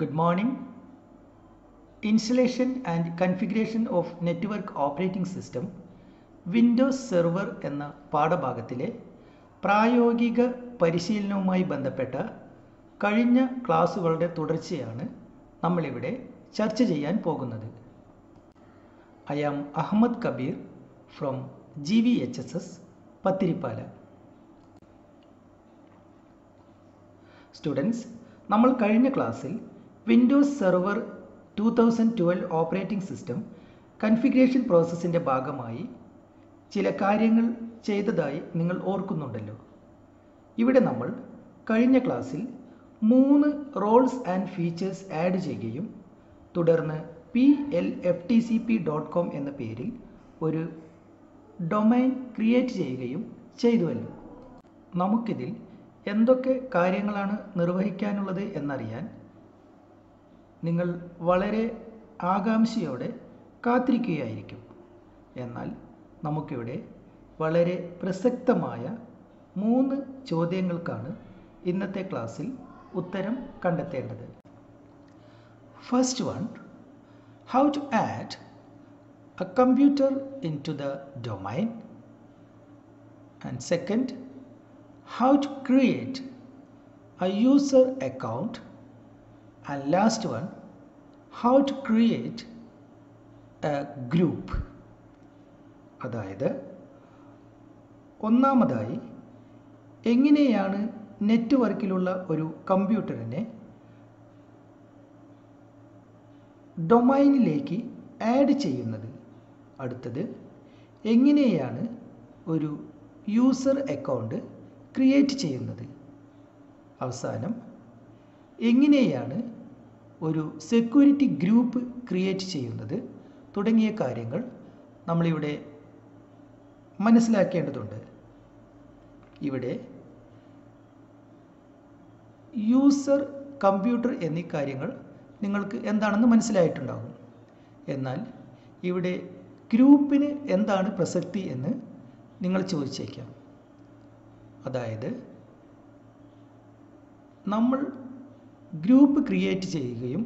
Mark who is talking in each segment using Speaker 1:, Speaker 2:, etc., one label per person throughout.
Speaker 1: Good morning. Installation and configuration of network operating system Windows server എന്ന പാഠഭാഗത്തിലെ പ്രായോഗിക പരിശീലനവുമായി ബന്ധപ്പെട്ട കഴിഞ്ഞ ക്ലാസ്സുകളുടെ തുടർച്ചയാണ് നമ്മളിവിടെ ചർച്ച ചെയ്യാൻ പോകുന്നത്. I am Ahmad Kabir from GVHSS Pathirippala. Students, നമ്മൾ കഴിഞ്ഞ ക്ലാസ്സിൽ windows server 2012 operating system configuration പ്രോസസ്സിൻ്റെ ഭാഗമായി ചില കാര്യങ്ങൾ ചെയ്തതായി നിങ്ങൾ ഓർക്കുന്നുണ്ടല്ലോ. ഇവിടെ നമ്മൾ കഴിഞ്ഞ ക്ലാസ്സിൽ 3 റോൾസ് ആൻഡ് ഫീച്ചേഴ്സ് ആഡ് ചെയ്യുകയും തുടർന്ന് plftcp.com എന്ന പേരിൽ ഒരു ഡൊമൈൻ ക്രിയേറ്റ് ചെയ്യുകയും ചെയ്തുവല്ലോ. നമുക്കിതിൽ എന്തൊക്കെ കാര്യങ്ങളാണ് നിർവഹിക്കാനുള്ളത് എന്നറിയാൻ നിങ്ങൾ വളരെ ആകാംക്ഷയോടെ കാത്തിരിക്കുകയായിരിക്കും. എന്നാൽ നമുക്കിവിടെ വളരെ പ്രസക്തമായ 3 ചോദ്യങ്ങൾക്കാണ് ഇന്നത്തെ ക്ലാസ്സിൽ ഉത്തരം കണ്ടെത്തേണ്ടത്. First one, how to add a computer into the domain, and second, how to create a user account, and last one, how to create a group. അതായത് ഒന്നാമതായി എങ്ങനെയാണ് നെറ്റ്വർക്കിലുള്ള ഒരു കമ്പ്യൂട്ടറിനെ ഡൊമൈനിലേക്ക് ആഡ് ചെയ്യുന്നത്, അടുത്തത് എങ്ങനെയാണ് ഒരു യൂസർ അക്കൗണ്ട് ക്രിയേറ്റ് ചെയ്യുന്നത്, അവസാനം എങ്ങനെയാണ് ഒരു സെക്യൂരിറ്റി ഗ്രൂപ്പ് ക്രിയേറ്റ് ചെയ്യുന്നത് തുടങ്ങിയ കാര്യങ്ങൾ നമ്മളിവിടെ മനസ്സിലാക്കേണ്ടതുണ്ട്. ഇവിടെ യൂസർ, കമ്പ്യൂട്ടർ എന്നീ കാര്യങ്ങൾ നിങ്ങൾക്ക് എന്താണെന്ന് മനസ്സിലായിട്ടുണ്ടാകും. എന്നാൽ ഇവിടെ ഗ്രൂപ്പിന് എന്താണ് പ്രസക്തി എന്ന് നിങ്ങൾ ചോദിച്ചേക്കാം. അതായത് നമ്മൾ ഗ്രൂപ്പ് ക്രിയേറ്റ് ചെയ്യുകയും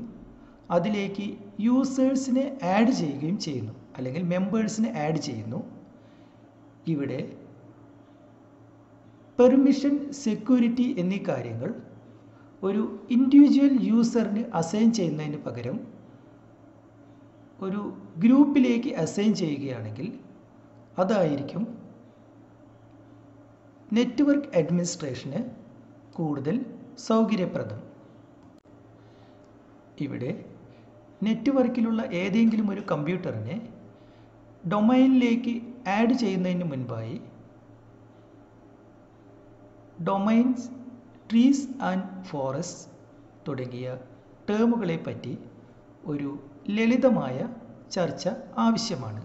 Speaker 1: അതിലേക്ക് യൂസേഴ്സിനെ ആഡ് ചെയ്യുകയും ചെയ്യുന്നു, അല്ലെങ്കിൽ മെമ്പേഴ്സിനെ ആഡ് ചെയ്യുന്നു. ഇവിടെ പെർമിഷൻ, സെക്യൂരിറ്റി എന്നീ കാര്യങ്ങൾ ഒരു ഇൻഡിവിജ്വൽ യൂസറിന് അസൈൻ ചെയ്യുന്നതിന് പകരം ഒരു ഗ്രൂപ്പിലേക്ക് അസൈൻ ചെയ്യുകയാണെങ്കിൽ അതായിരിക്കും നെറ്റ്വർക്ക് അഡ്മിനിസ്ട്രേഷന് കൂടുതൽ സൗകര്യപ്രദം. ഇവിടെ നെറ്റ്വർക്കിലുള്ള ഏതെങ്കിലും ഒരു കമ്പ്യൂട്ടറിനെ ഡൊമൈനിലേക്ക് ആഡ് ചെയ്യുന്നതിന് മുൻപായി ഡൊമൈൻസ്, ട്രീസ് ആൻഡ് ഫോറസ്റ്റ് തുടങ്ങിയ ടേമുകളെ പറ്റി ഒരു ലളിതമായ ചർച്ച ആവശ്യമാണ്.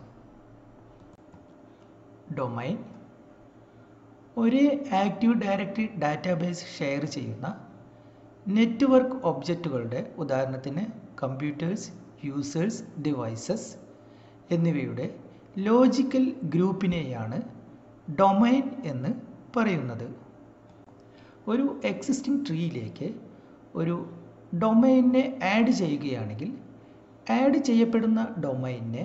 Speaker 1: ഡൊമൈൻ ഒരേ ആക്റ്റീവ് ഡയറക്ടറി ഡാറ്റാബേസ് ഷെയർ ചെയ്യുന്ന നെറ്റ്വർക്ക് ഒബ്ജക്റ്റുകളുടെ, ഉദാഹരണത്തിന് കമ്പ്യൂട്ടേഴ്സ്, യൂസേഴ്സ്, ഡിവൈസസ് എന്നിവയുടെ ലോജിക്കൽ ഗ്രൂപ്പിനെയാണ് ഡൊമൈൻ എന്ന് പറയുന്നത്. ഒരു എക്സിസ്റ്റിംഗ് ട്രീയിലേക്ക് ഒരു ഡൊമൈനെ ആഡ് ചെയ്യുകയാണെങ്കിൽ ആഡ് ചെയ്യപ്പെടുന്ന ഡൊമൈനെ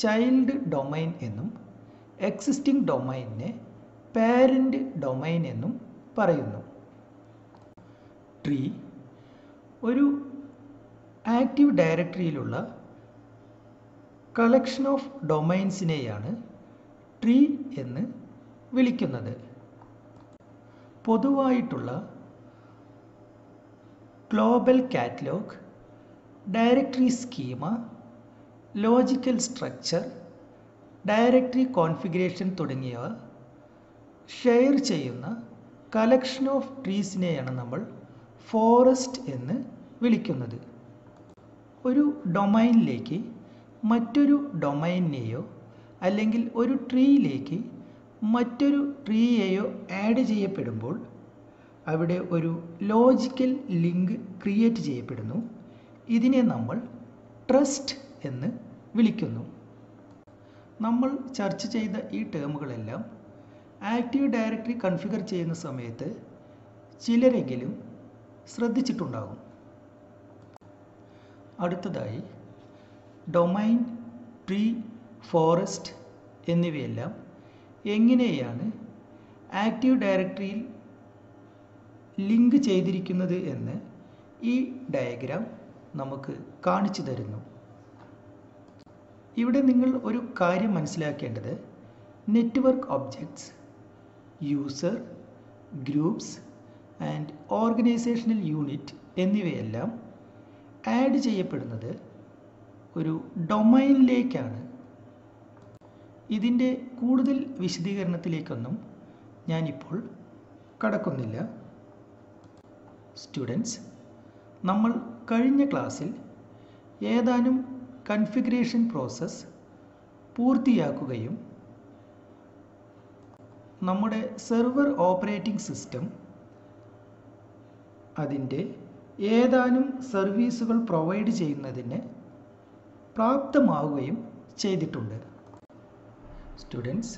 Speaker 1: ചൈൽഡ് ഡൊമൈൻ എന്നും എക്സിസ്റ്റിംഗ് ഡൊമൈനെ പാരന്റ് ഡൊമൈൻ എന്നും പറയുന്നു. ട്രീ ഒരു ആക്റ്റീവ് ഡയറക്ടറിയിലുള്ള കളക്ഷൻ ഓഫ് ഡൊമൈൻസിനെയാണ് ട്രീ എന്ന് വിളിക്കുന്നത്. പൊതുവായിട്ടുള്ള global catalogue, directory schema, logical structure, directory configuration തുടങ്ങിയവ ഷെയർ ചെയ്യുന്ന കളക്ഷൻ ഓഫ് ട്രീസിനെയാണ് നമ്മൾ ഫോറസ്റ്റ് എന്ന് വിളിക്കുന്നത്. ഒരു ഡൊമൈനിലേക്ക് മറ്റൊരു ഡൊമൈനെയോ അല്ലെങ്കിൽ ഒരു ട്രീയിലേക്ക് മറ്റൊരു ട്രീയെയോ ആഡ് ചെയ്യപ്പെടുമ്പോൾ അവിടെ ഒരു ലോജിക്കൽ ലിങ്ക് ക്രിയേറ്റ് ചെയ്യപ്പെടുന്നു. ഇതിനെ നമ്മൾ ട്രസ്റ്റ് എന്ന് വിളിക്കുന്നു. നമ്മൾ ചർച്ച ചെയ്ത ഈ ടേമുകളെല്ലാം ആക്റ്റീവ് ഡയറക്ടറി കൺഫിഗർ ചെയ്യുന്ന സമയത്ത് ചിലരെങ്കിലും ശ്രദ്ധിച്ചിട്ടുണ്ടാകും. അടുത്തതായി ഡൊമൈൻ, ട്രീ, ഫോറസ്റ്റ് എന്നിവയെല്ലാം എങ്ങനെയാണ് ആക്റ്റീവ് ഡയറക്ടറിയിൽ ലിങ്ക് ചെയ്തിരിക്കുന്നത് എന്ന് ഈ ഡയഗ്രാം നമുക്ക് കാണിച്ചു തരുന്നു. ഇവിടെ നിങ്ങൾ ഒരു കാര്യം മനസ്സിലാക്കേണ്ടത് network objects, user, groups and organisational unit എന്നിവയെല്ലാം ആഡ് ചെയ്യപ്പെടുന്നത് ഒരു ഡൊമൈനിലേക്കാണ്. ഇതിൻ്റെ കൂടുതൽ വിശദീകരണത്തിലേക്കൊന്നും ഞാനിപ്പോൾ കടക്കുന്നില്ല. സ്റ്റുഡൻസ്, നമ്മൾ കഴിഞ്ഞ ക്ലാസ്സിൽ ഏതാനും കൺഫിഗറേഷൻ പ്രോസസ്സ് പൂർത്തിയാക്കുകയും നമ്മുടെ സെർവർ ഓപ്പറേറ്റിംഗ് സിസ്റ്റം അതിൻ്റെ ഏതാനും സർവീസുകൾ പ്രൊവൈഡ് ചെയ്യുന്നതിന് പ്രാപ്തമാവുകയും ചെയ്തിട്ടുണ്ട്. സ്റ്റുഡൻസ്,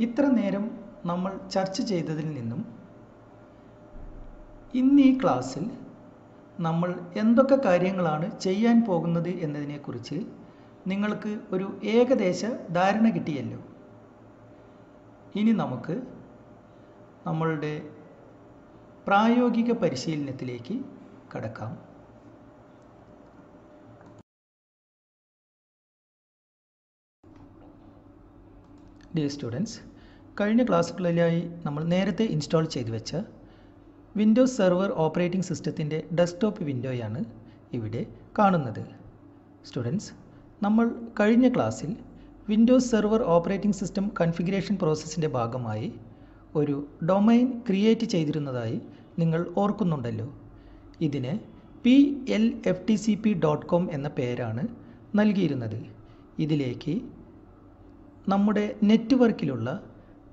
Speaker 1: ഇത്ര നേരം നമ്മൾ ചർച്ച ചെയ്തതിൽ നിന്നും ഇന്ന് ഈ ക്ലാസ്സിൽ നമ്മൾ എന്തൊക്കെ കാര്യങ്ങളാണ് ചെയ്യാൻ പോകുന്നത് എന്നതിനെക്കുറിച്ച് നിങ്ങൾക്ക് ഒരു ഏകദേശ ധാരണ കിട്ടിയല്ലോ. ഇനി നമുക്ക് നമ്മളുടെ പ്രായോഗിക പരിശീലനത്തിലേക്ക് കടക്കാം. ഡിയർ സ്റ്റുഡൻസ്, കഴിഞ്ഞ ക്ലാസ്സുകളിലായി നമ്മൾ നേരത്തെ ഇൻസ്റ്റാൾ ചെയ്തു വെച്ച വിൻഡോസ് സെർവർ ഓപ്പറേറ്റിംഗ് സിസ്റ്റത്തിൻ്റെ ഡെസ്ക്ടോപ്പ് വിൻഡോയാണ് ഇവിടെ കാണുന്നത്. സ്റ്റുഡൻസ്, നമ്മൾ കഴിഞ്ഞ ക്ലാസ്സിൽ windows server operating system configuration പ്രോസസ്സിൻ്റെ ഭാഗമായി ഒരു ഡൊമൈൻ ക്രിയേറ്റ് ചെയ്തിരുന്നതായി നിങ്ങൾ ഓർക്കുന്നുണ്ടല്ലോ. ഇതിന് plftcp.com എന്ന പേരാണ് നൽകിയിരുന്നത്. ഇതിലേക്ക് നമ്മുടെ നെറ്റ്വർക്കിലുള്ള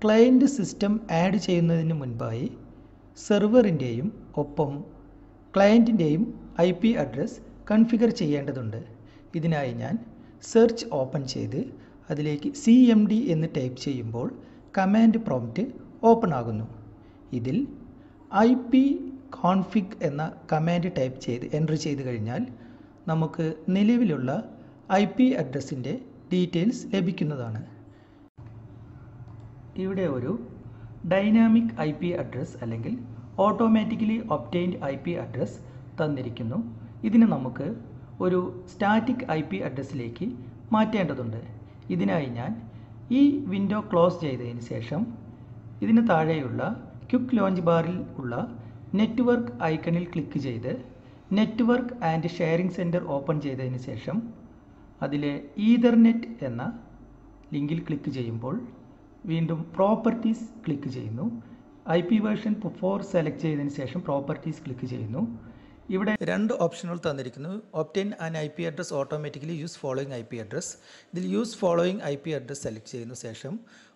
Speaker 1: ക്ലയൻറ്റ് സിസ്റ്റം ആഡ് ചെയ്യുന്നതിന് മുൻപായി സെർവറിൻ്റെയും ഒപ്പം ക്ലയൻറ്റിൻ്റെയും IP അഡ്രസ്സ് കൺഫിഗർ ചെയ്യേണ്ടതുണ്ട്. ഇതിനായി ഞാൻ സെർച്ച് ഓപ്പൺ ചെയ്ത് അതിലേക്ക് CMD എന്ന് ടൈപ്പ് ചെയ്യുമ്പോൾ കമാൻഡ് പ്രോംപ്റ്റ് ഓപ്പൺ ആകുന്നു. ഇതിൽ ipconfig എന്ന കമാൻഡ് ടൈപ്പ് ചെയ്ത് എൻ്റർ ചെയ്ത് കഴിഞ്ഞാൽ നമുക്ക് നിലവിലുള്ള IP അഡ്രസ്സിൻ്റെ ഡീറ്റെയിൽസ് ലഭിക്കുന്നതാണ്. ഇവിടെ ഒരു ഡൈനാമിക് IP അഡ്രസ്സ് അല്ലെങ്കിൽ ഓട്ടോമാറ്റിക്കലി ഒബ്റ്റെയിൻഡ് IP അഡ്രസ്സ് തന്നിരിക്കുന്നു. ഇതിന് നമുക്ക് ഒരു സ്റ്റാറ്റിക് IP അഡ്രസ്സിലേക്ക് മാറ്റേണ്ടതുണ്ട്. ഇതിനായി ഞാൻ ഈ വിൻഡോ ക്ലോസ് ചെയ്തതിന് ശേഷം ഇതിന് താഴെയുള്ള ക്വിക്ക് ലോഞ്ച് ബാറിൽ ഉള്ള നെറ്റ്വർക്ക് ഐക്കണിൽ ക്ലിക്ക് ചെയ്ത് network and sharing center open ചെയ്തതിന് ശേഷം അതിലെ ഈതർനെറ്റ് എന്ന ലിങ്കിൽ ക്ലിക്ക് ചെയ്യുമ്പോൾ വീണ്ടും പ്രോപ്പർട്ടീസ് ക്ലിക്ക് ചെയ്യുന്നു. IP വേർഷൻ 4 സെലക്ട് ചെയ്തതിന് ശേഷം പ്രോപ്പർട്ടീസ് ക്ലിക്ക് ചെയ്യുന്നു. ഇവിടെ രണ്ട് ഓപ്ഷനുകൾ തന്നിരിക്കുന്നു. Obtain an IP address automatically use following IP address. ഇതിൽ use following IP address select ചെയ്യുന്ന ശേഷം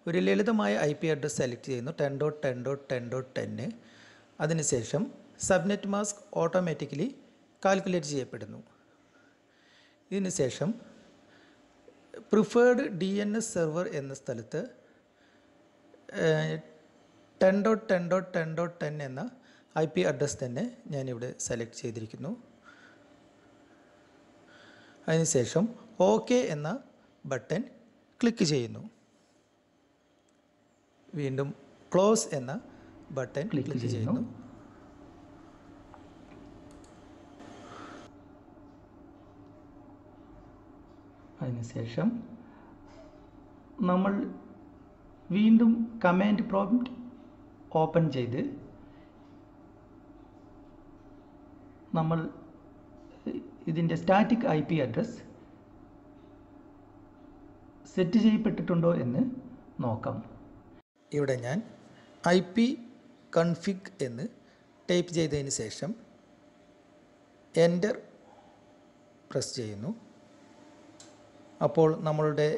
Speaker 1: ഒരു ലളിതമായ IP അഡ്രസ് സെലക്ട് ചെയ്യുന്നു 10.10.10.10. അതിനുശേഷം സബ്നെറ്റ് മാസ്ക് ഓട്ടോമാറ്റിക്കലി കാൽക്കുലേറ്റ് ചെയ്യപ്പെടുന്നു. ഇതിനുശേഷം പ്രിഫേർഡ് DNS സെർവർ എന്ന സ്ഥലത്ത് 10.10.10.10 എന്ന IP അഡ്രസ് തന്നെ ഞാനിവിടെ സെലക്ട് ചെയ്തിരിക്കുന്നു. അതിനുശേഷം OK എന്ന ബട്ടൺ ക്ലിക്ക് ചെയ്യുന്നു. വീണ്ടും ക്ലോസ് എന്ന ബട്ടൺ ക്ലിക്ക് ചെയ്യുന്നു. അതിനുശേഷം നമ്മൾ വീണ്ടും കമാൻഡ് പ്രോംപ്റ്റ് ഓപ്പൺ ചെയ്ത് നമ്മൾ ഇതിൻ്റെ സ്റ്റാറ്റിക് IP അഡ്രസ് സെറ്റ് ചെയ്യപ്പെട്ടിട്ടുണ്ടോ എന്ന് നോക്കാം. ഇവിടെ ഞാൻ ipconfig എന്ന് ടൈപ്പ് ചെയ്തതിന് ശേഷം എൻ്റർ പ്രസ് ചെയ്യുന്നു. അപ്പോൾ നമ്മളുടെ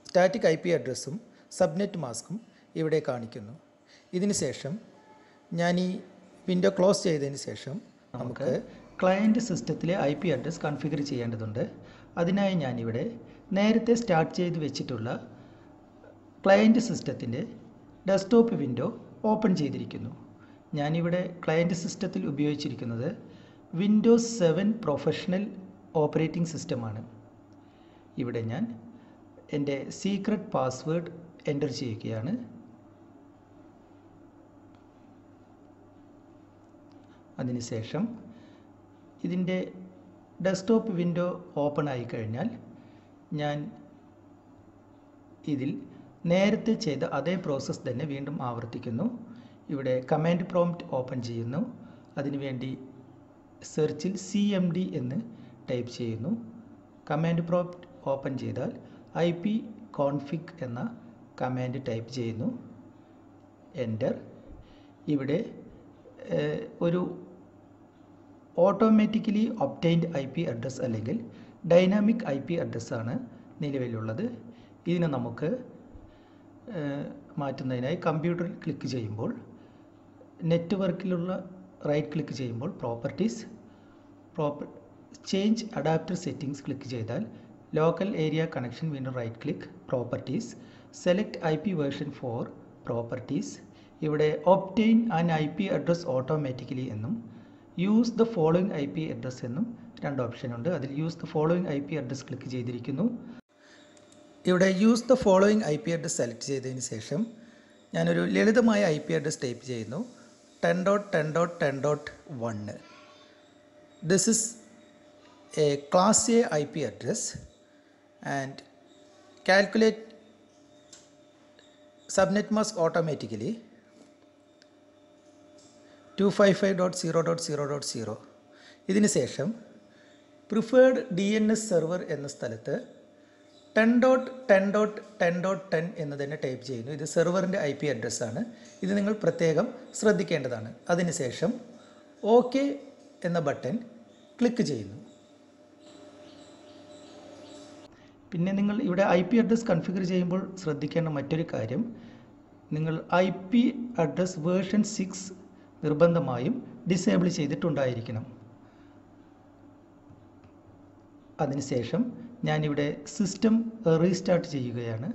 Speaker 1: സ്റ്റാറ്റിക് IP അഡ്രസ്സും സബ്നെറ്റ് മാസ്കും ഇവിടെ കാണിക്കുന്നു. ഇതിന് ശേഷം ഞാൻ ഈ വിൻഡോ ക്ലോസ് ചെയ്തതിന് ശേഷം നമുക്ക് ക്ലയൻറ്റ് സിസ്റ്റത്തിലെ IP അഡ്രസ് കൺഫിഗർ ചെയ്യേണ്ടതുണ്ട്. അതിനായി ഞാനിവിടെ നേരത്തെ സ്റ്റാർട്ട് ചെയ്ത് വെച്ചിട്ടുള്ള ക്ലയൻറ്റ് സിസ്റ്റത്തിൻ്റെ ഡെസ്ക്ടോപ്പ് വിൻഡോ ഓപ്പൺ ചെയ്തിരിക്കുന്നു. ഞാനിവിടെ ക്ലയൻറ്റ് സിസ്റ്റത്തിൽ ഉപയോഗിച്ചിരിക്കുന്നത് വിൻഡോസ് 7 പ്രൊഫഷണൽ ഓപ്പറേറ്റിംഗ് സിസ്റ്റമാണ്. ഇവിടെ ഞാൻ എൻ്റെ സീക്രട്ട് പാസ്വേഡ് എൻ്റർ ചെയ്യുകയാണ്. അതിനുശേഷം ഇതിൻ്റെ ഡെസ്ക്ടോപ്പ് വിൻഡോ ഓപ്പൺ ആയി കഴിഞ്ഞാൽ ഞാൻ ഇതിൽ നേരത്തെ ചെയ്ത അതേ പ്രോസസ്സ് തന്നെ വീണ്ടും ആവർത്തിക്കുന്നു. ഇവിടെ കമാൻഡ് പ്രോംപ്റ്റ് ഓപ്പൺ ചെയ്യുന്നു. അതിനുവേണ്ടി സെർച്ചിൽ CMD എന്ന് ടൈപ്പ് ചെയ്യുന്നു. കമാൻഡ് പ്രോംപ്റ്റ് ഓപ്പൺ ചെയ്താൽ ipconfig എന്ന കമാൻഡ് ടൈപ്പ് ചെയ്യുന്നു. എൻ്റർ. ഇവിടെ ഒരു ഓട്ടോമാറ്റിക്കലി ഒബ്റ്റൈൻഡ് IP അഡ്രസ് അല്ലെങ്കിൽ ഡൈനാമിക് IP അഡ്രസ്സാണ് നിലവിലുള്ളത്. ഇതിനെ നമുക്ക് മാറ്റുന്നതിനായി കമ്പ്യൂട്ടറിൽ ക്ലിക്ക് ചെയ്യുമ്പോൾ നെറ്റ്വർക്കിലുള്ള റൈറ്റ് ക്ലിക്ക് ചെയ്യുമ്പോൾ properties change adapter settings click ചെയ്താൽ ലോക്കൽ ഏരിയ കണക്ഷൻ വീണ്ടും right click properties select IP version four properties. ഇവിടെ obtain an IP address automatically എന്നും use the following IP address എന്നും രണ്ട് ഓപ്ഷനുണ്ട്. അതിൽ use the following IP address click ചെയ്തിരിക്കുന്നു. ഇവിടെ use the following IP address select ചെയ്തതിന് ശേഷം ഞാനൊരു ലളിതമായ IP അഡ്രസ് ടൈപ്പ് ചെയ്യുന്നു. 10.10.10.1. This is a class A IP address and calculate subnet mask automatically 255.0.0.0. ഇതിന് ശേഷം പ്രിഫേർഡ് DNS സെർവർ എന്ന സ്ഥലത്ത് 10.10.10.10 എന്ന് തന്നെ ടൈപ്പ് ചെയ്യുന്നു. ഇത് സെർവറിൻ്റെ IP അഡ്രസ്സാണ്. ഇത് നിങ്ങൾ പ്രത്യേകം ശ്രദ്ധിക്കേണ്ടതാണ്. അതിനുശേഷം OK എന്ന ബട്ടൺ ക്ലിക്ക് ചെയ്യുന്നു. പിന്നെ നിങ്ങൾ ഇവിടെ IP അഡ്രസ് കൺഫിഗർ ചെയ്യുമ്പോൾ ശ്രദ്ധിക്കേണ്ട മറ്റൊരു കാര്യം, നിങ്ങൾ IP അഡ്രസ് വേർഷൻ 6 നിർബന്ധമായും ഡിസേബിൾ ചെയ്തിട്ടുണ്ടായിരിക്കണം. അതിനുശേഷം ഞാനിവിടെ സിസ്റ്റം റീസ്റ്റാർട്ട് ചെയ്യുകയാണ്.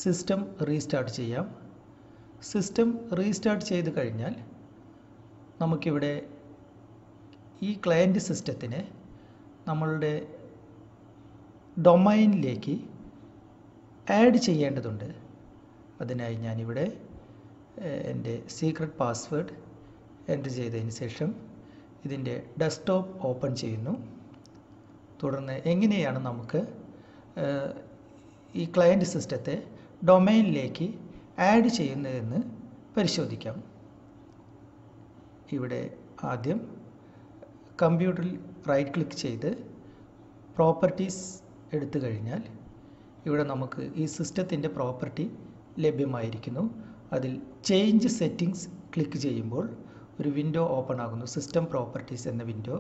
Speaker 1: സിസ്റ്റം റീസ്റ്റാർട്ട് ചെയ്യാം. സിസ്റ്റം റീസ്റ്റാർട്ട് ചെയ്ത് കഴിഞ്ഞാൽ നമുക്കിവിടെ ഈ ക്ലയൻറ്റ് സിസ്റ്റത്തിനെ നമ്മളുടെ ഡൊമൈനിലേക്ക് ആഡ് ചെയ്യേണ്ടതുണ്ട്. അതിനായി ഞാനിവിടെ എൻ്റെ സീക്രട്ട് പാസ്വേഡ് എൻ്റർ ചെയ്തതിന് ശേഷം ഇതിൻ്റെ ഡെസ്ക്ടോപ്പ് ഓപ്പൺ ചെയ്യുന്നു. തുടർന്ന് എങ്ങനെയാണ് നമുക്ക് ഈ ക്ലയൻറ്റ് സിസ്റ്റത്തെ ഡൊമൈനിലേക്ക് ആഡ് ചെയ്യുന്നതെന്ന് പരിശോധിക്കാം. ഇവിടെ ആദ്യം കമ്പ്യൂട്ടറിൽ റൈറ്റ് ക്ലിക്ക് ചെയ്ത് പ്രോപ്പർട്ടീസ് എടുത്തു കഴിഞ്ഞാൽ ഇവിടെ നമുക്ക് ഈ സിസ്റ്റത്തിൻ്റെ പ്രോപ്പർട്ടി ലഭ്യമായിരിക്കുന്നു. അതിൽ ചേഞ്ച് സെറ്റിംഗ്സ് ക്ലിക്ക് ചെയ്യുമ്പോൾ ഒരു വിൻഡോ ഓപ്പൺ ആകുന്നു, സിസ്റ്റം പ്രോപ്പർട്ടീസ് എന്ന വിൻഡോ.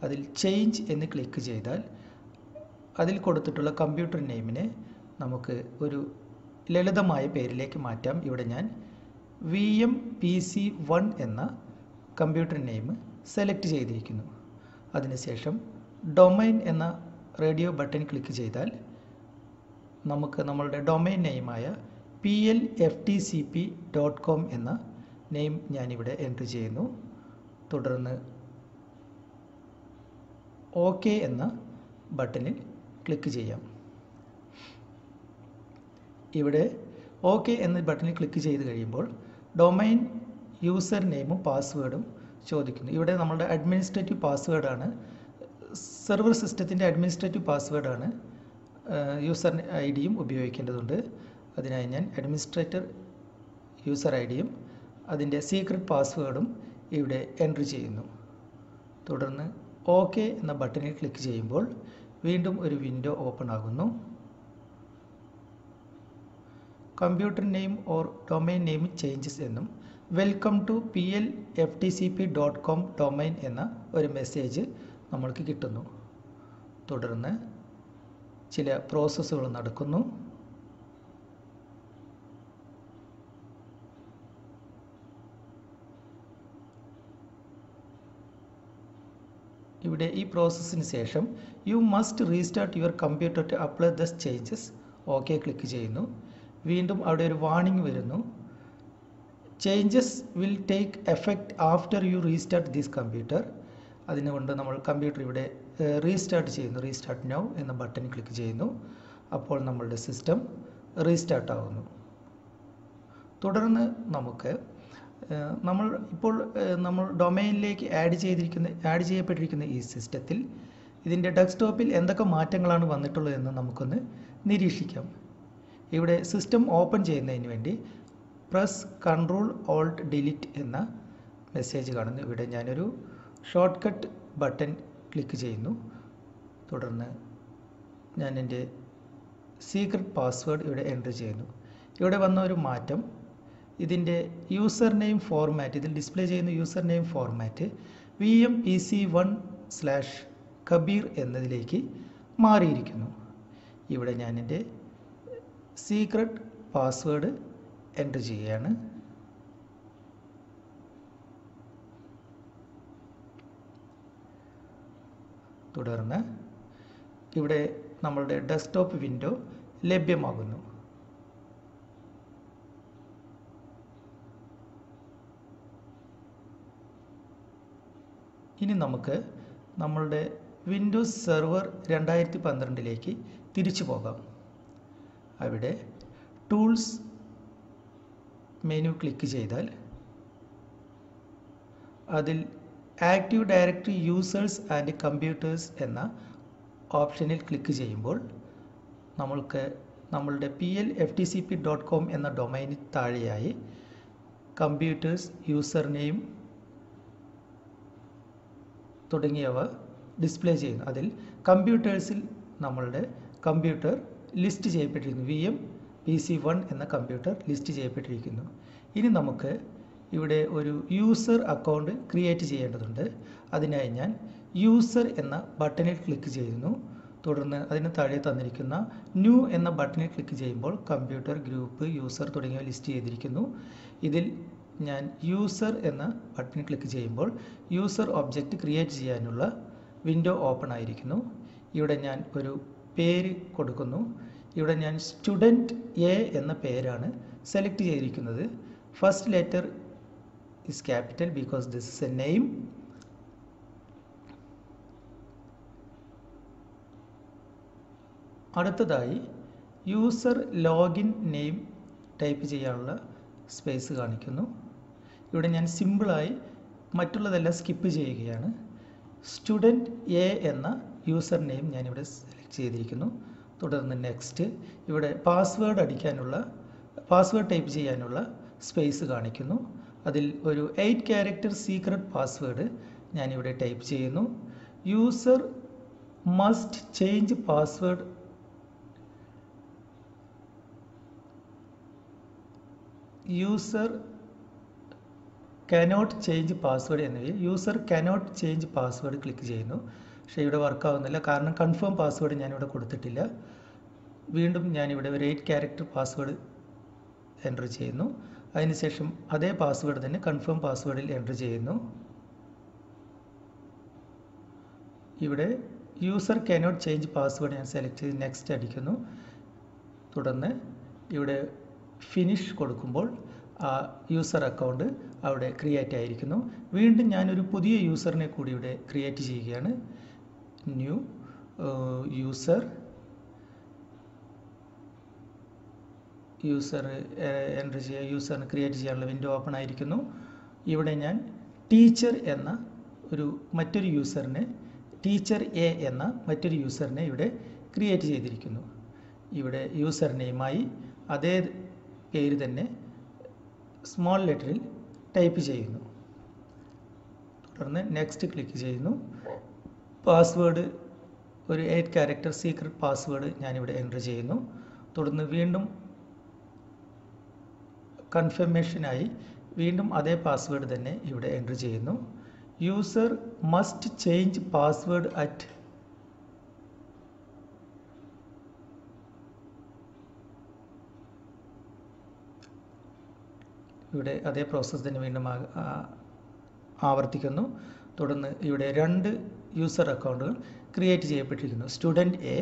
Speaker 1: അതിൽ ചേഞ്ച് എന്ന് ക്ലിക്ക് ചെയ്താൽ അതിൽ കൊടുത്തിട്ടുള്ള കമ്പ്യൂട്ടർ നെയിമിനെ നമുക്ക് ഒരു ലളിതമായ പേരിലേക്ക് മാറ്റാം. ഇവിടെ ഞാൻ VMPC1 എന്ന കമ്പ്യൂട്ടർ നെയിം സെലക്ട് ചെയ്തിരിക്കുന്നു. അതിനുശേഷം ഡൊമൈൻ എന്ന റേഡിയോ ബട്ടൺ ക്ലിക്ക് ചെയ്താൽ നമുക്ക് നമ്മളുടെ ഡൊമൈൻ നെയിമായ plftcp.com എന്ന നെയിം ഞാനിവിടെ എൻ്റർ ചെയ്യുന്നു. തുടർന്ന് OK എന്ന ബട്ടണിൽ ക്ലിക്ക് ചെയ്യാം. ഇവിടെ OK എന്ന ബട്ടണിൽ ക്ലിക്ക് ചെയ്ത് കഴിയുമ്പോൾ ഡൊമൈൻ യൂസർ നെയിമും പാസ്വേഡും ചോദിക്കുന്നു. ഇവിടെ നമ്മളുടെ അഡ്മിനിസ്ട്രേറ്റീവ് പാസ്വേഡാണ്, സെർവർ സിസ്റ്റത്തിൻ്റെ അഡ്മിനിസ്ട്രേറ്റീവ് പാസ്വേഡാണ്. യൂസർ ID-യും ഉപയോഗിക്കേണ്ടതുണ്ട്. അതിനായി ഞാൻ അഡ്മിനിസ്ട്രേറ്റർ യൂസർ ID-യും അതിൻ്റെ സീക്രട്ട് പാസ്വേഡും ഇവിടെ എൻ്റർ ചെയ്യുന്നു. തുടർന്ന് OK എന്ന ബട്ടണിൽ ക്ലിക്ക് ചെയ്യുമ്പോൾ വീണ്ടും ഒരു വിൻഡോ ഓപ്പൺ ആകുന്നു. Computer name or domain name changes എന്നും വെൽക്കം ടു plftcp.com ഡൊമൈൻ എന്ന ഒരു മെസ്സേജ് നമ്മൾക്ക് കിട്ടുന്നു. തുടർന്ന് ചില പ്രോസസ്സുകൾ നടക്കുന്നു. ഇവിടെ ഈ പ്രോസസ്സിന് ശേഷം you must restart your computer to apply these changes. OK click ചെയ്യുന്നു. വീണ്ടും അവിടെ ഒരു വാർണിംഗ് വരുന്നു, changes will take effect after you restart this computer. അതിനുകൊണ്ട് നമ്മൾ കമ്പ്യൂട്ടർ ഇവിടെ റീസ്റ്റാർട്ട് ചെയ്യുന്നു. റീസ്റ്റാർട്ട് നൗ എന്ന ബട്ടൺ ക്ലിക്ക് ചെയ്യുന്നു. അപ്പോൾ നമ്മളുടെ സിസ്റ്റം റീസ്റ്റാർട്ട് ആവുന്നു. തുടർന്ന് നമുക്ക് നമ്മൾ ഡൊമൈനിലേക്ക് ആഡ് ചെയ്യപ്പെട്ടിരിക്കുന്ന ഈ സിസ്റ്റത്തിൽ ഇതിൻ്റെ ഡെസ്ക്ടോപ്പിൽ എന്തൊക്കെ മാറ്റങ്ങളാണ് വന്നിട്ടുള്ളതെന്ന് നമുക്കൊന്ന് നിരീക്ഷിക്കാം. ഇവിടെ സിസ്റ്റം ഓപ്പൺ ചെയ്യുന്നതിന് വേണ്ടി പ്രസ് Ctrl Alt Delete എന്ന മെസ്സേജ് കാണുന്നു. ഇവിടെ ഞാനൊരു ഷോർട്ട് കട്ട് ബട്ടൺ ക്ലിക്ക് ചെയ്യുന്നു. തുടർന്ന് ഞാൻ എൻ്റെ സീക്രട്ട് പാസ്വേഡ് ഇവിടെ എൻ്റർ ചെയ്യുന്നു. ഇവിടെ വന്ന ഒരു മാറ്റം, ഇതിൻ്റെ യൂസർ നെയിം ഫോർമാറ്റ്, ഇതിൽ ഡിസ്പ്ലേ ചെയ്യുന്ന യൂസർ നെയിം ഫോർമാറ്റ് VMPC1/Kabir എന്നതിലേക്ക് മാറിയിരിക്കുന്നു. ഇവിടെ ഞാൻ എൻ്റെ സീക്രട്ട് പാസ്വേഡ് എൻ്റർ ചെയ്യുകയാണ്. തുടർന്ന് ഇവിടെ നമ്മളുടെ ഡെസ്ക്ടോപ്പ് വിൻഡോ ലഭ്യമാകുന്നു. ഇനി നമുക്ക് നമ്മളുടെ വിൻഡോസ് സെർവർ 2012 തിരിച്ചു പോകാം. അവിടെ ടൂൾസ് മെനു ക്ലിക്ക് ചെയ്താൽ അതിൽ active directory users and computers എന്ന ഓപ്ഷനിൽ ക്ലിക്ക് ചെയ്യുമ്പോൾ നമ്മൾക്ക് നമ്മളുടെ plftcp.com എന്ന ഡൊമൈനിൽ താഴെയായി കമ്പ്യൂട്ടേഴ്സ്, യൂസർ നെയിം തുടങ്ങിയവ ഡിസ്പ്ലേ ചെയ്യുന്നു. അതിൽ കമ്പ്യൂട്ടേഴ്സിൽ നമ്മളുടെ കമ്പ്യൂട്ടർ ലിസ്റ്റ് ചെയ്യപ്പെട്ടിരിക്കുന്നു. VMPC1 എന്ന കമ്പ്യൂട്ടർ ലിസ്റ്റ് ചെയ്യപ്പെട്ടിരിക്കുന്നു. ഇനി നമുക്ക് ഇവിടെ ഒരു യൂസർ അക്കൗണ്ട് ക്രിയേറ്റ് ചെയ്യേണ്ടതുണ്ട്. അതിനായി ഞാൻ യൂസർ എന്ന ബട്ടണിൽ ക്ലിക്ക് ചെയ്യുന്നു. തുടർന്ന് അതിന് താഴെ തന്നിരിക്കുന്ന ന്യൂ എന്ന ബട്ടണിൽ ക്ലിക്ക് ചെയ്യുമ്പോൾ കമ്പ്യൂട്ടർ, ഗ്രൂപ്പ്, യൂസർ തുടങ്ങിയവ ലിസ്റ്റ് ചെയ്തിരിക്കുന്നു. ഇതിൽ ഞാൻ യൂസർ എന്ന ബട്ടണിൽ ക്ലിക്ക് ചെയ്യുമ്പോൾ യൂസർ ഒബ്ജക്റ്റ് ക്രിയേറ്റ് ചെയ്യാനുള്ള വിൻഡോ ഓപ്പൺ ആയിരിക്കുന്നു. ഇവിടെ ഞാൻ ഒരു പേര് കൊടുക്കുന്നു. ഇവിടെ ഞാൻ സ്റ്റുഡൻറ്റ് എ എന്ന പേരാണ് സെലക്ട് ചെയ്തിരിക്കുന്നത്. First letter is capital because this is a name. അടുത്തതായി യൂസർ ലോഗിൻ നെയിം ടൈപ്പ് ചെയ്യാനുള്ള സ്പേസ് കാണിക്കുന്നു. ഇവിടെ ഞാൻ സിമ്പിളായി മറ്റുള്ളതെല്ലാം സ്കിപ്പ് ചെയ്യുകയാണ്. സ്റ്റുഡൻറ്റ് എ എന്ന യൂസർ നെയിം ഞാനിവിടെ സെലക്ട് ചെയ്തിരിക്കുന്നു. തുടർന്ന് നെക്സ്റ്റ്. ഇവിടെ പാസ്വേഡ് ടൈപ്പ് ചെയ്യാനുള്ള സ്പേസ് കാണിക്കുന്നു. അതിൽ ഒരു 8 ക്യാരക്ടർ സീക്രട്ട് പാസ്വേഡ് ഞാനിവിടെ ടൈപ്പ് ചെയ്യുന്നു. User must change password user cannot change password എന്നിവയിൽ user cannot change password click ചെയ്യുന്നു. പക്ഷേ ഇവിടെ വർക്കാവുന്നില്ല, കാരണം കൺഫേം പാസ്വേഡ് ഞാനിവിടെ കൊടുത്തിട്ടില്ല. വീണ്ടും ഞാനിവിടെ ഒരു 8 ക്യാരക്ടർ പാസ്വേഡ് എൻ്റർ ചെയ്യുന്നു. അതിനുശേഷം അതേ പാസ്വേഡ് തന്നെ കൺഫേം പാസ്വേഡിൽ എൻ്റർ ചെയ്യുന്നു. ഇവിടെ യൂസർ കനോട്ട് ചേഞ്ച് പാസ്വേഡ് ഞാൻ സെലക്ട് ചെയ്ത് നെക്സ്റ്റ് അടിക്കുന്നു. തുടർന്ന് ഇവിടെ ഫിനിഷ് കൊടുക്കുമ്പോൾ ആ യൂസർ അക്കൗണ്ട് അവിടെ ക്രിയേറ്റ് ആയിരിക്കുന്നു. വീണ്ടും ഞാനൊരു പുതിയ യൂസറിനെ കൂടി ഇവിടെ ക്രിയേറ്റ് ചെയ്യുകയാണ്. ന്യൂ യൂസർ എൻ്റർ ചെയ്യുക. യൂസറിന് ക്രിയേറ്റ് ചെയ്യാനുള്ള വിൻഡോ ഓപ്പൺ ആയിരിക്കുന്നു. ഇവിടെ ഞാൻ ടീച്ചർ എന്ന മറ്റൊരു യൂസറിനെ, ടീച്ചർ എ എന്ന മറ്റൊരു യൂസറിനെ ഇവിടെ ക്രിയേറ്റ് ചെയ്തിരിക്കുന്നു. ഇവിടെ യൂസർ നെയിമായി അതേ പേര് തന്നെ സ്മോൾ ലെറ്ററിൽ ടൈപ്പ് ചെയ്യുന്നു. തുടർന്ന് നെക്സ്റ്റ് ക്ലിക്ക് ചെയ്യുന്നു. പാസ്വേഡ് ഒരു 8 ക്യാരക്ടർ സീക്രട്ട് പാസ്വേഡ് ഞാനിവിടെ എൻ്റർ ചെയ്യുന്നു. തുടർന്ന് വീണ്ടും കൺഫർമേഷനായി വീണ്ടും അതേ പാസ്വേഡ് തന്നെ ഇവിടെ എൻ്റർ ചെയ്യുന്നു. User must change password at ഇവിടെ അതേ പ്രോസസ്സ് തന്നെ വീണ്ടും ആവർത്തിക്കുന്നു. തുടർന്ന് ഇവിടെ 2 യൂസർ അക്കൗണ്ടുകൾ ക്രിയേറ്റ് ചെയ്യപ്പെട്ടിരിക്കുന്നു. സ്റ്റുഡൻറ്റ് എ,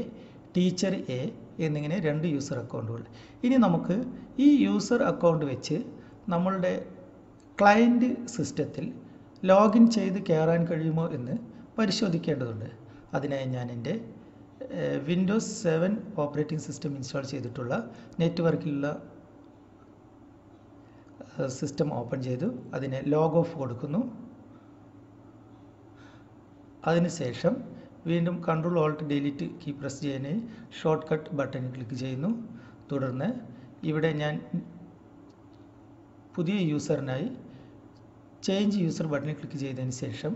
Speaker 1: ടീച്ചർ എ എന്നിങ്ങനെ 2 യൂസർ അക്കൗണ്ടുകൾ. ഇനി നമുക്ക് ഈ യൂസർ അക്കൗണ്ട് വെച്ച് നമ്മളുടെ ക്ലയൻറ്റ് സിസ്റ്റത്തിൽ ലോഗിൻ ചെയ്ത് കയറാൻ കഴിയുമോ എന്ന് പരിശോധിക്കേണ്ടതുണ്ട്. അതിനായി ഞാൻ എൻ്റെ വിൻഡോസ് 7 ഓപ്പറേറ്റിംഗ് സിസ്റ്റം ഇൻസ്റ്റാൾ ചെയ്തിട്ടുള്ള നെറ്റ്വർക്കിലുള്ള സിസ്റ്റം ഓപ്പൺ ചെയ്തു. അതിന് ലോഗ് ഓഫ് കൊടുക്കുന്നു. അതിനുശേഷം വീണ്ടും control alt delete key press ചെയ്യാനായി ഷോർട്ട് കട്ട് ബട്ടണിൽ ക്ലിക്ക് ചെയ്യുന്നു. തുടർന്ന് ഇവിടെ ഞാൻ പുതിയ യൂസറിനായി ചേഞ്ച് യൂസർ ബട്ടണിൽ ക്ലിക്ക് ചെയ്തതിന് ശേഷം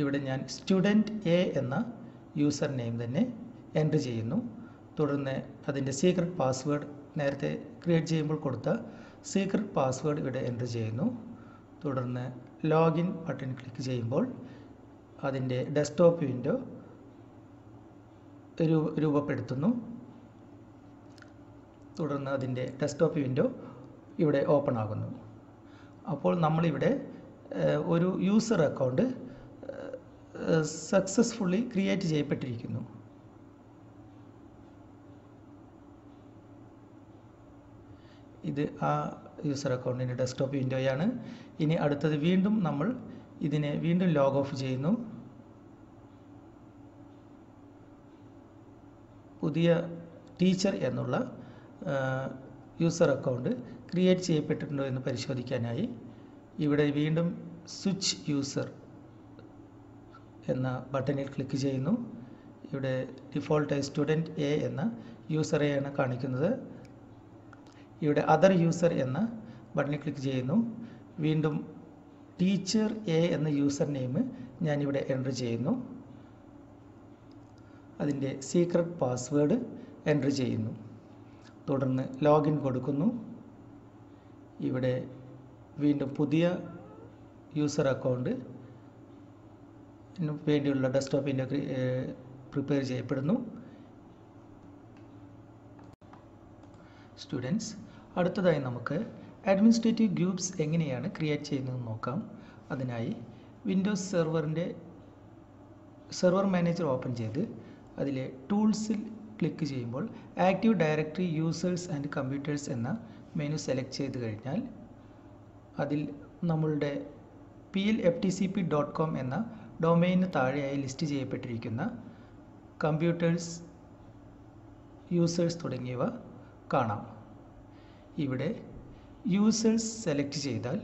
Speaker 1: ഇവിടെ ഞാൻ സ്റ്റുഡൻറ്റ് എ എന്ന യൂസർ നെയിം തന്നെ എൻ്റർ ചെയ്യുന്നു. തുടർന്ന് അതിൻ്റെ സീക്രട്ട് പാസ്വേഡ് നേരത്തെ ക്രിയേറ്റ് ചെയ്യുമ്പോൾ കൊടുത്ത സീക്രട്ട് പാസ്വേഡ് ഇവിടെ എൻ്റർ ചെയ്യുന്നു. തുടർന്ന് ലോഗിൻ ബട്ടൺ ക്ലിക്ക് ചെയ്യുമ്പോൾ അതിൻ്റെ ഡെസ്ക്ടോപ്പ് വിൻഡോ രൂപപ്പെടുത്തുന്നു. തുടർന്ന് അതിൻ്റെ ഡെസ്ക്ടോപ്പ് വിൻഡോ ഇവിടെ ഓപ്പൺ ആകുന്നു. അപ്പോൾ നമ്മളിവിടെ ഒരു യൂസർ അക്കൗണ്ട് സക്സസ്ഫുള്ളി ക്രിയേറ്റ് ചെയ്യപ്പെട്ടിരിക്കുന്നു. ഇത് ആ യൂസർ അക്കൗണ്ടിൻ്റെ ഡെസ്ക്ടോപ്പ് വിൻഡോയാണ്. ഇനി അടുത്തത് വീണ്ടും നമ്മൾ ഇതിനെ വീണ്ടും ലോഗ് ഓഫ് ചെയ്യുന്നു. പുതിയ ടീച്ചർ എന്നുള്ള യൂസർ അക്കൗണ്ട് ക്രിയേറ്റ് ചെയ്യപ്പെട്ടിട്ടുണ്ടോ എന്ന് പരിശോധിക്കാനായി ഇവിടെ വീണ്ടും സ്വിച്ച് യൂസർ എന്ന ബട്ടണിൽ ക്ലിക്ക് ചെയ്യുന്നു. ഇവിടെ ഡിഫോൾട്ടായി സ്റ്റുഡൻറ്റ് എ എന്ന യൂസറെയാണ് കാണിക്കുന്നത്. ഇവിടെ അതർ യൂസർ എന്ന ബട്ടണിൽ ക്ലിക്ക് ചെയ്യുന്നു. വീണ്ടും ടീച്ചർ എ എന്ന യൂസർ നെയിം ഞാനിവിടെ എൻ്റർ ചെയ്യുന്നു. അതിൻ്റെ സീക്രട്ട് പാസ്വേഡ് എൻ്റർ ചെയ്യുന്നു. തുടർന്ന് ലോഗിൻ കൊടുക്കുന്നു. ഇവിടെ വീണ്ടും പുതിയ യൂസർ അക്കൗണ്ട് വേണ്ടിയുള്ള ഡെസ്ക്ടോപ്പിൻ്റെ പ്രിപ്പയർ ചെയ്യപ്പെടുന്നു. സ്റ്റുഡൻസ്, അടുത്തതായി നമുക്ക് അഡ്മിനിസ്ട്രേറ്റീവ് ഗ്രൂപ്പ്സ് എങ്ങനെയാണ് ക്രിയേറ്റ് ചെയ്യുന്നതെന്ന് നോക്കാം. അതിനായി വിൻഡോസ് സെർവർ മാനേജർ ഓപ്പൺ ചെയ്ത് അതിലെ ടൂൾസിൽ ക്ലിക്ക് ചെയ്യുമ്പോൾ active directory users and computers എന്ന മെനു സെലക്ട് ചെയ്ത് കഴിഞ്ഞാൽ അതിൽ നമ്മളുടെ plftcp.com എന്ന ഡൊമൈനിന് താഴെയായി ലിസ്റ്റ് ചെയ്യപ്പെട്ടിരിക്കുന്ന കമ്പ്യൂട്ടേഴ്സ്, യൂസേഴ്സ് തുടങ്ങിയവ കാണാം. ഇവിടെ യൂസേഴ്സ് സെലക്ട് ചെയ്താൽ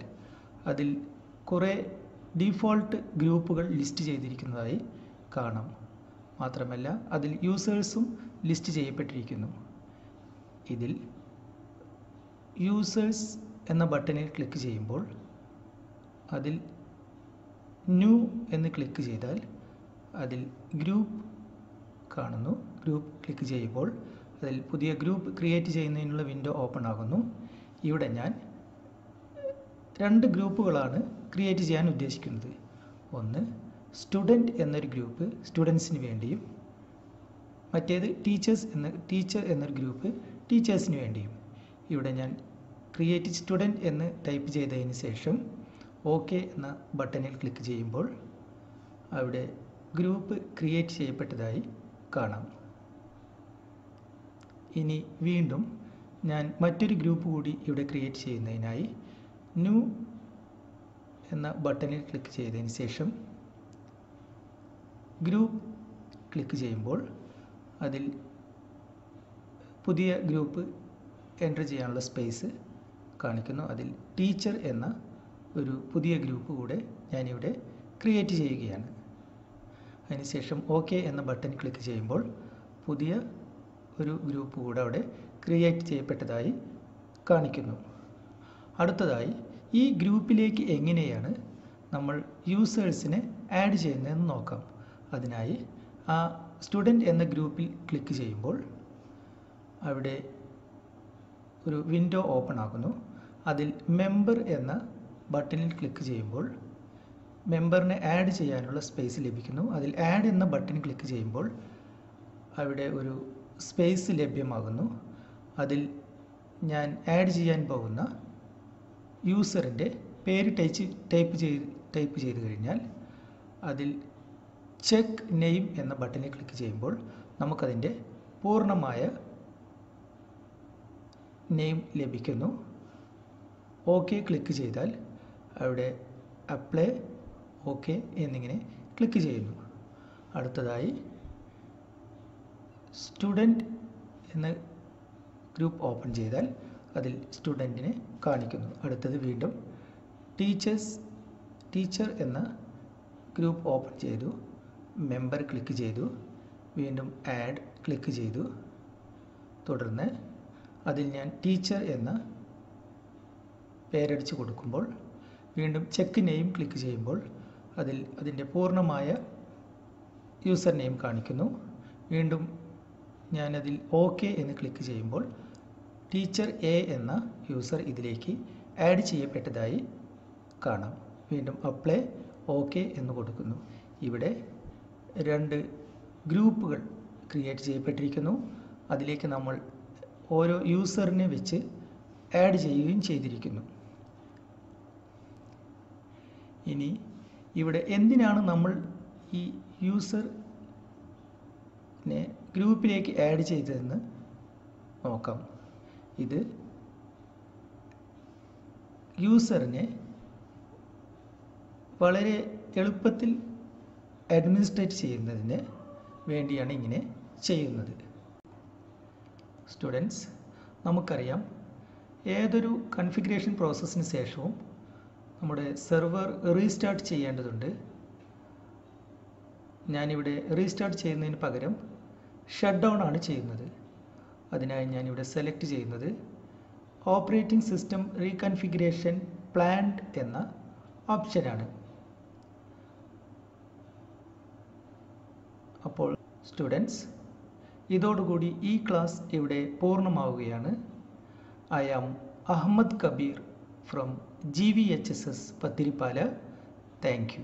Speaker 1: അതിൽ കുറേ ഡീഫോൾട്ട് ഗ്രൂപ്പുകൾ ലിസ്റ്റ് ചെയ്തിരിക്കുന്നതായി കാണാം. മാത്രമല്ല അതിൽ യൂസേഴ്സും ലിസ്റ്റ് ചെയ്യപ്പെട്ടിരിക്കുന്നു. ഇതിൽ യൂസേഴ്സ് എന്ന ബട്ടണിൽ ക്ലിക്ക് ചെയ്യുമ്പോൾ അതിൽ ന്യൂ എന്ന് ക്ലിക്ക് ചെയ്താൽ അതിൽ ഗ്രൂപ്പ് കാണുന്നു. ഗ്രൂപ്പ് ക്ലിക്ക് ചെയ്യുമ്പോൾ അതിൽ പുതിയ ഗ്രൂപ്പ് ക്രിയേറ്റ് ചെയ്യുന്നതിനുള്ള വിൻഡോ ഓപ്പൺ ആകുന്നു. ഇവിടെ ഞാൻ 2 ഗ്രൂപ്പുകളാണ് ക്രിയേറ്റ് ചെയ്യാൻ ഉദ്ദേശിക്കുന്നത്. ഒന്ന് സ്റ്റുഡൻറ്റ് എന്നൊരു ഗ്രൂപ്പ് സ്റ്റുഡൻസിന് വേണ്ടിയും മറ്റേത് ടീച്ചർ എന്നൊരു ഗ്രൂപ്പ് ടീച്ചേഴ്സിന് വേണ്ടിയും. ഇവിടെ ഞാൻ ക്രിയേറ്റ് സ്റ്റുഡൻറ്റ് എന്ന് ടൈപ്പ് ചെയ്തതിന് ശേഷം ഓക്കെ എന്ന ബട്ടണിൽ ക്ലിക്ക് ചെയ്യുമ്പോൾ അവിടെ ഗ്രൂപ്പ് ക്രിയേറ്റ് ചെയ്യപ്പെട്ടതായി കാണാം. ഇനി വീണ്ടും ഞാൻ മറ്റൊരു ഗ്രൂപ്പ് കൂടി ഇവിടെ ക്രിയേറ്റ് ചെയ്യുന്നതിനായി ന്യൂ എന്ന ബട്ടണിൽ ക്ലിക്ക് ചെയ്തതിന് ശേഷം ഗ്രൂപ്പ് ക്ലിക്ക് ചെയ്യുമ്പോൾ അതിൽ പുതിയ ഗ്രൂപ്പ് എൻ്റർ ചെയ്യാനുള്ള സ്പേസ് കാണിക്കുന്നു. അതിൽ ടീച്ചർ എന്ന ഒരു പുതിയ ഗ്രൂപ്പ് കൂടെ ഞാനിവിടെ ക്രിയേറ്റ് ചെയ്യുകയാണ്. അതിനുശേഷം ഓക്കെ എന്ന ബട്ടൺ ക്ലിക്ക് ചെയ്യുമ്പോൾ പുതിയ ഒരു ഗ്രൂപ്പ് കൂടെ അവിടെ ക്രിയേറ്റ് ചെയ്യപ്പെട്ടതായി കാണിക്കുന്നു. അടുത്തതായി ഈ ഗ്രൂപ്പിലേക്ക് എങ്ങനെയാണ് നമ്മൾ യൂസേഴ്സിനെ ആഡ് ചെയ്യുന്നതെന്ന് നോക്കാം. അതിനായി ആ സ്റ്റുഡൻറ്റ് എന്ന ഗ്രൂപ്പിൽ ക്ലിക്ക് ചെയ്യുമ്പോൾ അവിടെ ഒരു വിൻഡോ ഓപ്പൺ ആകുന്നു. അതിൽ മെമ്പർ എന്ന ബട്ടണിൽ ക്ലിക്ക് ചെയ്യുമ്പോൾ മെമ്പറിനെ ആഡ് ചെയ്യാനുള്ള സ്പേസ് ലഭിക്കുന്നു. അതിൽ ആഡ് എന്ന ബട്ടൺ ക്ലിക്ക് ചെയ്യുമ്പോൾ അവിടെ ഒരു സ്പേസ് ലഭ്യമാകുന്നു. അതിൽ ഞാൻ ആഡ് ചെയ്യാൻ പോകുന്ന യൂസറിൻ്റെ പേര് ടൈപ്പ് ചെയ്ത് കഴിഞ്ഞാൽ അതിൽ ചെക്ക് നെയിം എന്ന ബട്ടണിൽ ക്ലിക്ക് ചെയ്യുമ്പോൾ നമുക്കതിൻ്റെ പൂർണ്ണമായ നെയിം ലഭിക്കുന്നു. ഓക്കെ ക്ലിക്ക് ചെയ്താൽ അവിടെ അപ്ലൈ ഓക്കെ എന്നിങ്ങനെ ക്ലിക്ക് ചെയ്യുന്നു. അടുത്തതായി സ്റ്റുഡൻറ്റ് എന്ന ഗ്രൂപ്പ് ഓപ്പൺ ചെയ്താൽ അതിൽ സ്റ്റുഡൻറ്റിനെ കാണിക്കുന്നു. അടുത്തത് വീണ്ടും ടീച്ചർ എന്ന ഗ്രൂപ്പ് ഓപ്പൺ ചെയ്തു, മെമ്പർ ക്ലിക്ക് ചെയ്തു, വീണ്ടും ആഡ് ക്ലിക്ക് ചെയ്തു. തുടർന്ന് അതിൽ ഞാൻ ടീച്ചർ എന്ന പേരടിച്ച് കൊടുക്കുമ്പോൾ വീണ്ടും ചെക്ക് നെയിം ക്ലിക്ക് ചെയ്യുമ്പോൾ അതിൻ്റെ പൂർണ്ണമായ യൂസർ നെയിം കാണിക്കുന്നു. വീണ്ടും ഞാനതിൽ ഓക്കെ എന്ന് ക്ലിക്ക് ചെയ്യുമ്പോൾ ടീച്ചർ എ എന്ന യൂസർ ഇതിലേക്ക് ആഡ് ചെയ്യപ്പെട്ടതായി കാണാം. വീണ്ടും അപ്ലൈ ഓക്കെ എന്ന് കൊടുക്കുന്നു. ഇവിടെ 2 ഗ്രൂപ്പുകൾ ക്രിയേറ്റ് ചെയ്യപ്പെട്ടിരിക്കുന്നു. അതിലേക്ക് നമ്മൾ ഓരോ യൂസറിനെ വെച്ച് ആഡ് ചെയ്യുകയും ചെയ്തിരിക്കുന്നു. ഇനി ഇവിടെ എന്തിനാണ് നമ്മൾ ഈ യൂസറിനെ ഗ്രൂപ്പിലേക്ക് ആഡ് ചെയ്തതെന്ന് നോക്കാം. ഇത് യൂസറിനെ വളരെ എളുപ്പത്തിൽ അഡ്മിനിസ്ട്രേറ്റ് ചെയ്യുന്നതിന് വേണ്ടിയാണ് ഇങ്ങനെ ചെയ്യുന്നത്. സ്റ്റുഡൻസ്, നമുക്കറിയാം ഏതൊരു കൺഫിഗറേഷൻ പ്രോസസ്സിന് ശേഷവും നമ്മുടെ സെർവർ റീസ്റ്റാർട്ട് ചെയ്യേണ്ടതുണ്ട്. ഞാനിവിടെ റീസ്റ്റാർട്ട് ചെയ്യുന്നതിന് പകരം ഷട്ട് ഡൗൺ ആണ് ചെയ്യുന്നത്. അതിനായി ഞാനിവിടെ സെലക്ട് ചെയ്യുന്നത് ഓപ്പറേറ്റിംഗ് സിസ്റ്റം റീകൺഫിഗറേഷൻ പ്ലാൻഡ് എന്ന ഓപ്ഷനാണ്. അപ്പോൾ സ്റ്റുഡൻസ്, ഇതോടുകൂടി ഈ ക്ലാസ് ഇവിടെ പൂർണ്ണമാവുകയാണ്. I am Ahmad Kabir from GVHSS Pathirippala. Thank U.